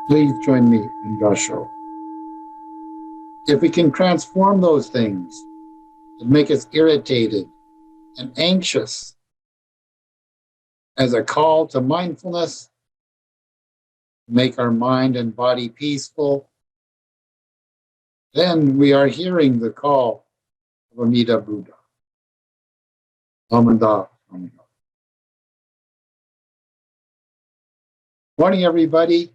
Please join me in Gasho. If we can transform those things that make us irritated and anxious as a call to mindfulness, make our mind and body peaceful, then we are hearing the call of Amida Buddha. Amida. Morning, everybody.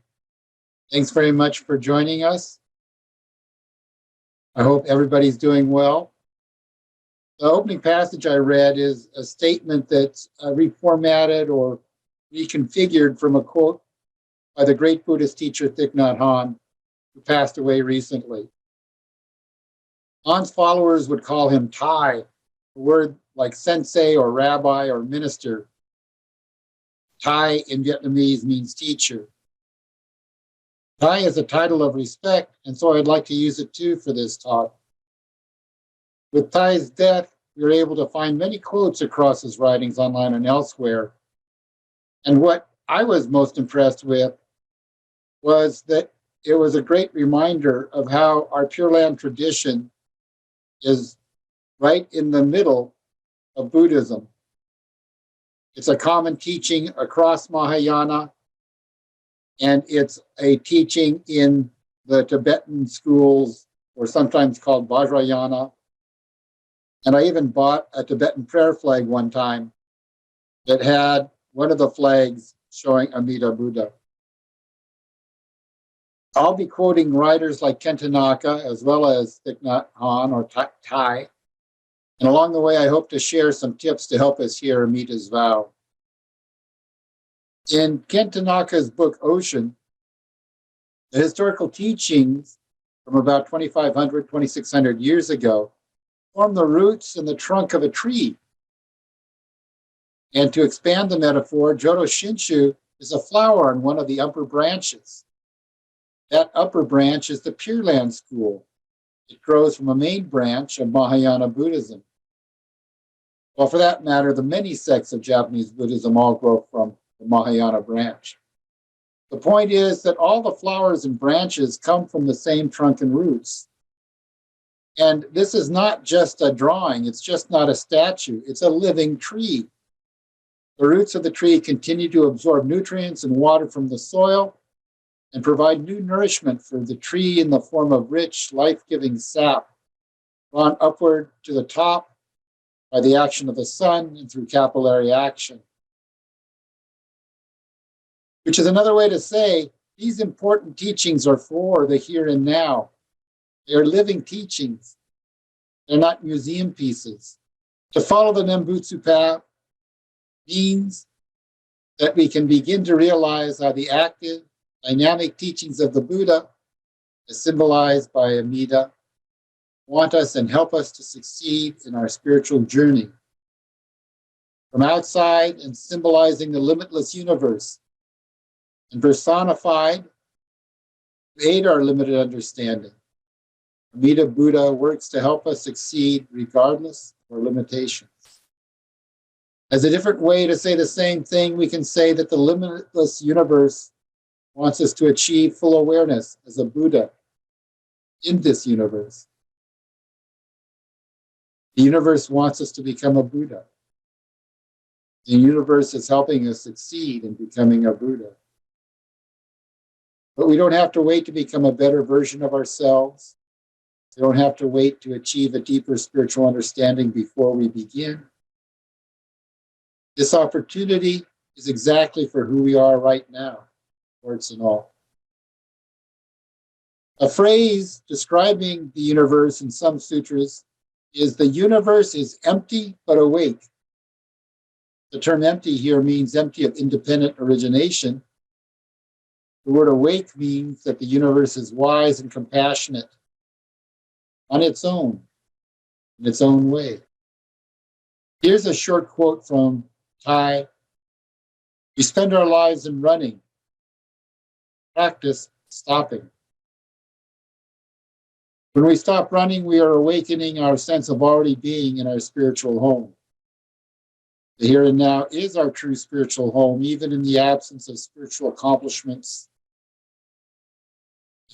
Thanks very much for joining us. I hope everybody's doing well. The opening passage I read is a statement that's reformatted or reconfigured from a quote by the great Buddhist teacher Thich Nhat Hanh, who passed away recently. Han's followers would call him Thai, a word like sensei or rabbi or minister. Thai in Vietnamese means teacher. Thai is a title of respect, and so I'd like to use it too for this talk. With Thai's death, we were able to find many quotes across his writings online and elsewhere. And what I was most impressed with was that it was a great reminder of how our Pure Land tradition is right in the middle of Buddhism. It's a common teaching across Mahayana, and it's a teaching in the Tibetan schools, or sometimes called Vajrayana. And I even bought a Tibetan prayer flag one time that had one of the flags showing Amida Buddha. I'll be quoting writers like Thich Nhat Hanh as well as Thich Nhat Hanh or Thai. And along the way, I hope to share some tips to help us hear Amida's vow. In Thich Nhat Hanh's book, Ocean, the historical teachings from about 2,500, 2,600 years ago form the roots and the trunk of a tree. And to expand the metaphor, Jodo Shinshu is a flower on one of the upper branches. That upper branch is the Pure Land school. It grows from a main branch of Mahayana Buddhism. Well, for that matter, the many sects of Japanese Buddhism all grow from the Mahayana branch. The point is that all the flowers and branches come from the same trunk and roots. And this is not just a drawing, it's just not a statue, it's a living tree. The roots of the tree continue to absorb nutrients and water from the soil and provide new nourishment for the tree in the form of rich, life-giving sap, drawn upward to the top by the action of the sun and through capillary action. Which is another way to say these important teachings are for the here and now. They are living teachings. They're not museum pieces. To follow the Nembutsu path means that we can begin to realize how the active, dynamic teachings of the Buddha, as symbolized by Amida, want us and help us to succeed in our spiritual journey. From outside and symbolizing the limitless universe, and personified to aid our limited understanding. Amida Buddha works to help us succeed regardless of our limitations. As a different way to say the same thing, we can say that the limitless universe wants us to achieve full awareness as a Buddha in this universe. The universe wants us to become a Buddha. The universe is helping us succeed in becoming a Buddha. But we don't have to wait to become a better version of ourselves. We don't have to wait to achieve a deeper spiritual understanding before we begin. This opportunity is exactly for who we are right now, warts and all. A phrase describing the universe in some sutras is the universe is empty but awake. The term empty here means empty of independent origination. The word awake means that the universe is wise and compassionate on its own, in its own way. Here's a short quote from Thai. We spend our lives in running. Practice stopping. When we stop running, we are awakening our sense of already being in our spiritual home. The here and now is our true spiritual home, even in the absence of spiritual accomplishments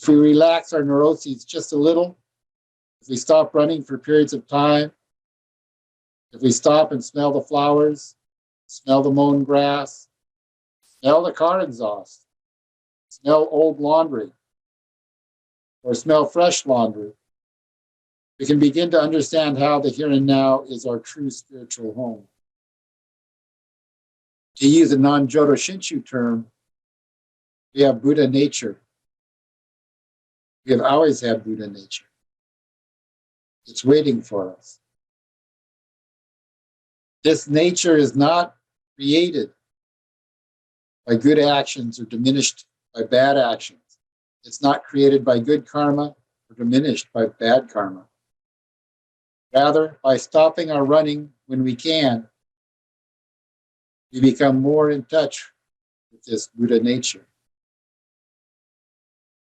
If we relax our neuroses just a little, if we stop running for periods of time, if we stop and smell the flowers, smell the mown grass, smell the car exhaust, smell old laundry, or smell fresh laundry, we can begin to understand how the here and now is our true spiritual home. To use a non-Jodo Shinshu term, we have Buddha nature. We have always had Buddha nature. It's waiting for us. This nature is not created by good actions or diminished by bad actions. It's not created by good karma or diminished by bad karma. Rather, by stopping our running when we can, we become more in touch with this Buddha nature.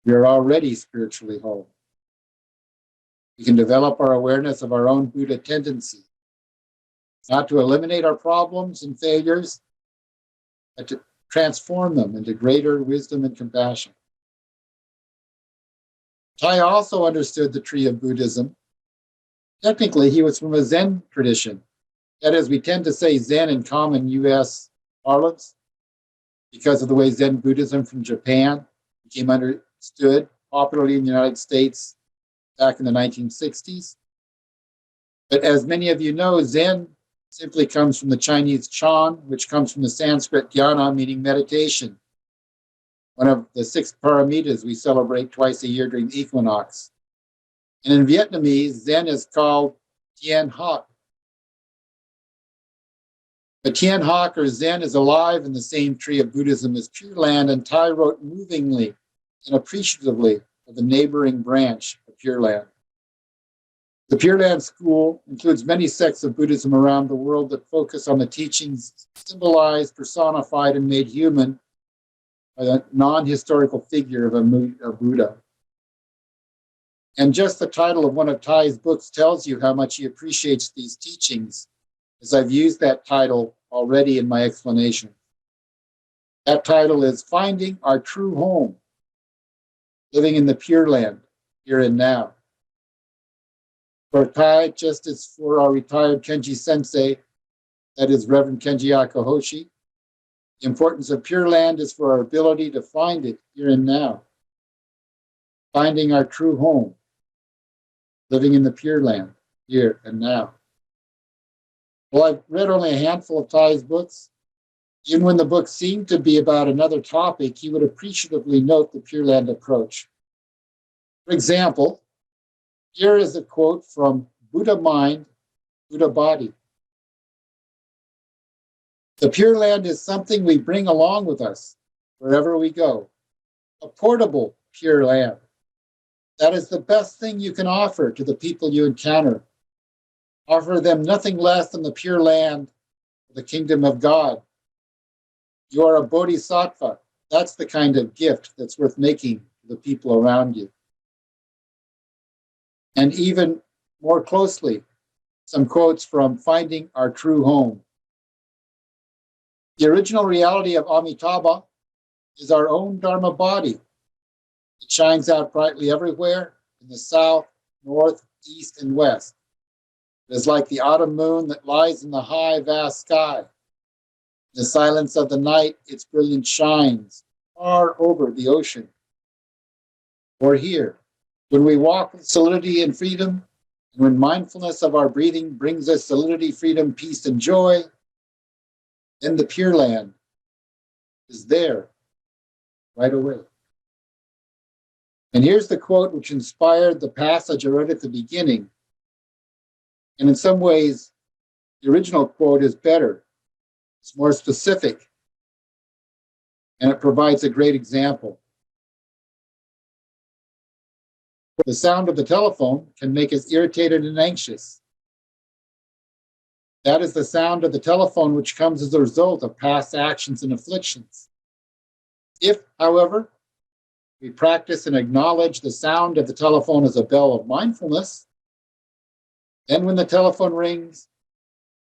We are already spiritually whole. We can develop our awareness of our own Buddha tendency, not to eliminate our problems and failures, but to transform them into greater wisdom and compassion. Tai also understood the tree of Buddhism. Technically, he was from a Zen tradition. That is, we tend to say Zen in common U.S. parlance because of the way Zen Buddhism from Japan became understood popularly in the United States back in the 1960s. But as many of you know, Zen simply comes from the Chinese Chan, which comes from the Sanskrit dhyana, meaning meditation, one of the 6 paramitas we celebrate twice a year during the equinox. And in Vietnamese, Zen is called Tien Hoc. But Tien Hoc or Zen is alive in the same tree of Buddhism as Pure Land, and Tai wrote movingly and appreciatively of the neighboring branch of Pure Land. The Pure Land school includes many sects of Buddhism around the world that focus on the teachings symbolized, personified, and made human by a non-historical figure of a Buddha. And just the title of one of Tai's books tells you how much he appreciates these teachings, as I've used that title already in my explanation. That title is Finding Our True Home, Living in the Pure Land, Here and Now. For Tai, just as for our retired Kenji Sensei, that is Reverend Kenji Akahoshi, the importance of Pure Land is for our ability to find it here and now. Finding our true home, living in the Pure Land, here and now. Well, I've read only a handful of Tai's books. Even when the book seemed to be about another topic, he would appreciatively note the Pure Land approach. For example, here is a quote from Buddha Mind, Buddha Body. The Pure Land is something we bring along with us wherever we go. A portable Pure Land. That is the best thing you can offer to the people you encounter. Offer them nothing less than the Pure Land of the kingdom of God. You are a bodhisattva. That's the kind of gift that's worth making to the people around you. And even more closely, some quotes from Finding Our True Home. The original reality of Amitabha is our own Dharma body. It shines out brightly everywhere in the south, north, east, and west. It is like the autumn moon that lies in the high, vast sky. In the silence of the night, its brilliance shines far over the ocean. Or here, when we walk with solidity and freedom, and when mindfulness of our breathing brings us solidity, freedom, peace, and joy, then the Pure Land is there right away. And here's the quote which inspired the passage I read at the beginning. And in some ways, the original quote is better. It's more specific. And it provides a great example. The sound of the telephone can make us irritated and anxious. That is the sound of the telephone which comes as a result of past actions and afflictions. If, however, we practice and acknowledge the sound of the telephone as a bell of mindfulness, then when the telephone rings,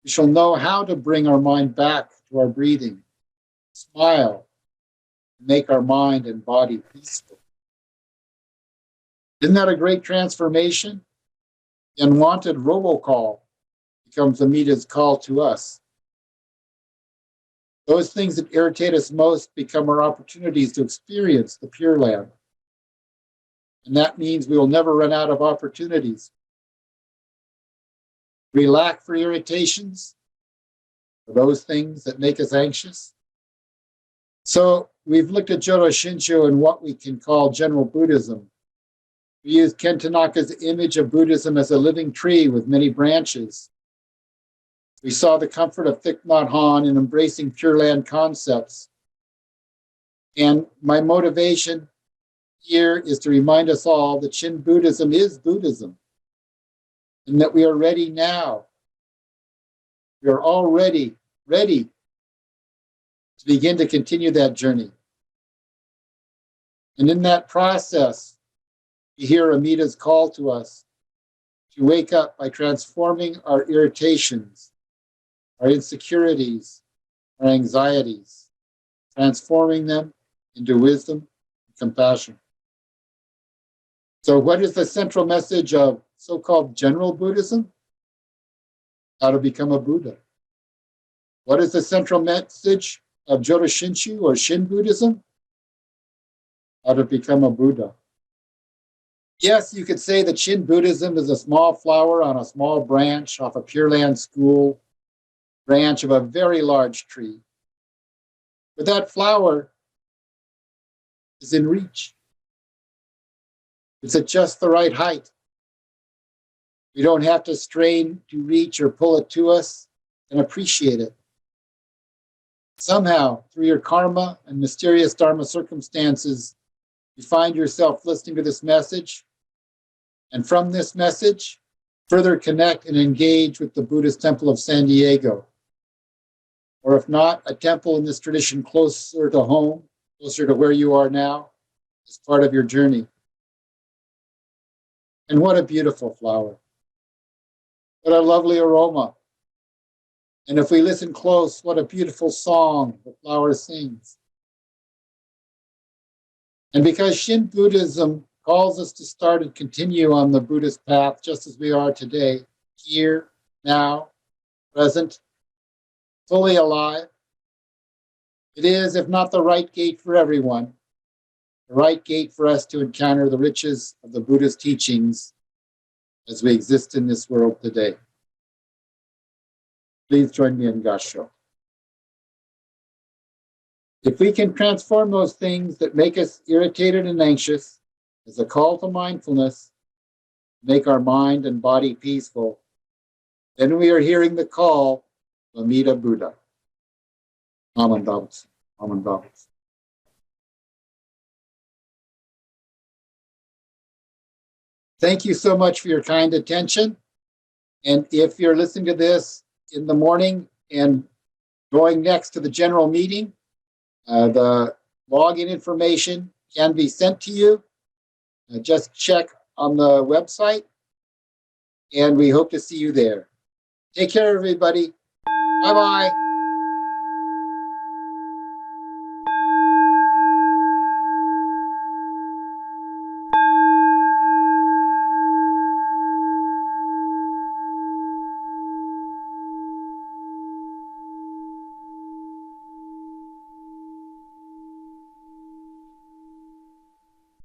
we shall know how to bring our mind back to our breathing, smile, and make our mind and body peaceful. Isn't that a great transformation? The unwanted robocall becomes Amita's call to us. Those things that irritate us most become our opportunities to experience the Pure Land. And that means we will never run out of opportunities. We lack for irritations, for those things that make us anxious. So we've looked at Jodo Shinshu and what we can call general Buddhism. We use Ken Tanaka's image of Buddhism as a living tree with many branches. We saw the comfort of Thich Nhat Hanh in embracing Pure Land concepts. And my motivation here is to remind us all that Shin Buddhism is Buddhism, and that we are ready now. We are already ready to begin to continue that journey. And in that process, we hear Amita's call to us to wake up by transforming our irritations, our insecurities, our anxieties, transforming them into wisdom and compassion. So what is the central message of so-called general Buddhism? How to become a Buddha. What is the central message of Jodo Shinshu or Shin Buddhism? How to become a Buddha. Yes, you could say that Shin Buddhism is a small flower on a small branch off a Pure Land school branch of a very large tree. But that flower is in reach. It's at just the right height. We don't have to strain to reach or pull it to us and appreciate it. Somehow, through your karma and mysterious dharma circumstances, you find yourself listening to this message, and from this message, further connect and engage with the Buddhist Temple of San Diego. Or if not, a temple in this tradition closer to home, closer to where you are now, as part of your journey. And what a beautiful flower. What a lovely aroma. And if we listen close, what a beautiful song the flower sings. And because Shin Buddhism calls us to start and continue on the Buddhist path just as we are today, here, now, present, fully alive, it is, if not the right gate for everyone, the right gate for us to encounter the riches of the Buddhist teachings as we exist in this world today. Please join me in Gasho. If we can transform those things that make us irritated and anxious as a call to mindfulness, make our mind and body peaceful, then we are hearing the call of Amida Buddha. Amen Davos. Amen Davos. Thank you so much for your kind attention. And if you're listening to this in the morning and going next to the general meeting, the login information can be sent to you. Just check on the website, and we hope to see you there. Take care, everybody. Bye-bye.